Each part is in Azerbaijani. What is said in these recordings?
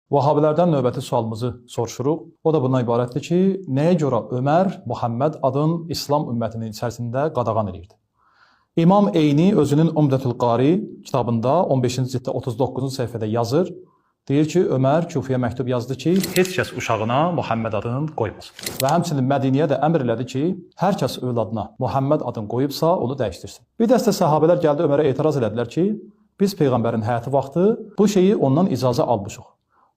Vahabilərdən növbəti sualımızı soruşuruq. O da bundan ibarətdir ki, nəyə görə Ömər Muhammed adın İslam ümmətinin içərisində qadağan edirdi? İmam Eyni özünün Umdətül Qari kitabında 15-ci cilddə 39-cu səhifədə yazır. Deyir ki, Ömər Kufiyə məktub yazdı ki, heç kəs uşağına Muhammed adını qoymasın. Və həmçinin Mədiniyə də əmr elədi ki, hər kəs övladına Muhammed adını qoyubsa, onu dəyişdirsin. Bir dəstə səhabələr gəldi Ömərə etiraz elədilər ki, biz Peyğəmbərin həyatı vaxtı bu şeyi ondan icazə almışıq.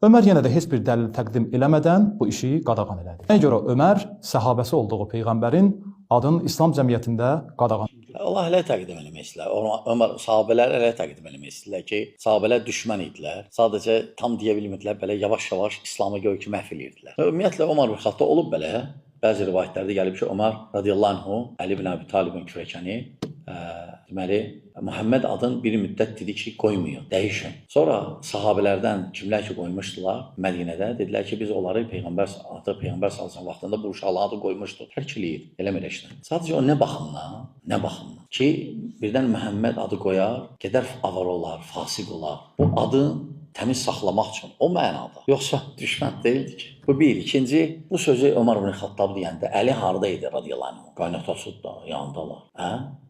Ömər yenə də heç bir dəlil təqdim eləmədən bu işi qadağan elədi. Nəyə görə Ömər səhabəsi olduğu Peyğəmbərin adını İslam cəmiyyətində qadağan edir? Allah elə təqdim eləmək istəyirlər. Ömər sahabələr elə təqdim eləmək istəyirlər ki, sahabələr düşmən idilər. Sadəcə tam deyə bilmirdilər, belə yavaş-yavaş İslamı göy ki məhv edirdilər. Ümumiyyətlə Ömər ibn Xattab olub belə. Bəzi rivayətlərdə gəlib ki, Ömər radiyallahu anhu Əli ibn Əbi Talibin kürəkəni deməli Muhammed adını bir müddət dedi ki, qoymuyor, dəyişin. Sonra sahabelərdən kimlər ki qoymuşdular Mədinədə dedilər ki, biz onları Peyğəmbər sallallahu vaxtında bu uşaqların adı qoymuşduq. Tərk eləyir, eləmələşdir. Sadəcə o nə baxımdan ki, birdən Muhammed adı qoyar, gedər avar olar, fasiq olar. Bu adı təmiz saxlamaq üçün o mənada. Yoxsa düşmən deyildi ki. Bu bir. İkinci, bu sözü Ömər ibn Xattab deyəndə Əli harda idi radiyallahu anh? Qaynatası da yanındalar.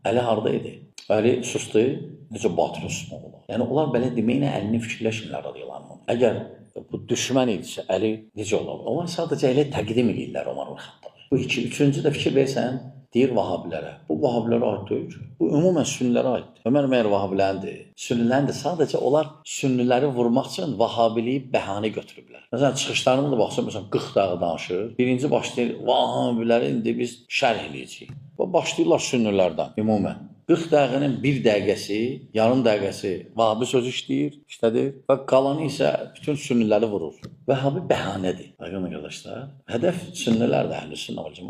Əli harda idi? Əli susdu, necə batırı susmaq olar? Yəni onlar belə deməklə Əlini fikirləşmirlər radiyallahu anh. Əgər bu düşmən idisə Əli necə olar? Onlar sadəcə elə təqdim edirlər Ömər ibn Xattabı. Bu iki. Üçüncü də fikir versən, deyir vahabilərə. Bu vahabilərə aid deyil. Bu ümumən sünnilərə aiddir. Ömər məyər vahabiləndir. Sünnilərdir. Sadəcə onlar sünniləri vurmaq üçün vahabiliyi bəhanə götürüblər. Məsələn, çıxışlarına da baxsın, məsələn, 40 dağı danışır. Birinci başlayır, vahabiləri indi biz şərh eləyəcəyik. Başlayırlar sünnilərdən ümumən. 40 dəqiqənin 1 dəqiqəsi, yarım dəqiqəsi vahabi sözü işlədir və qalanı isə bütün sünniləri vurur. Vəhabi bəhanədir. Qardaşlar, hədəf sünnilərdir, əhl-i sünnə vəl cəmaət.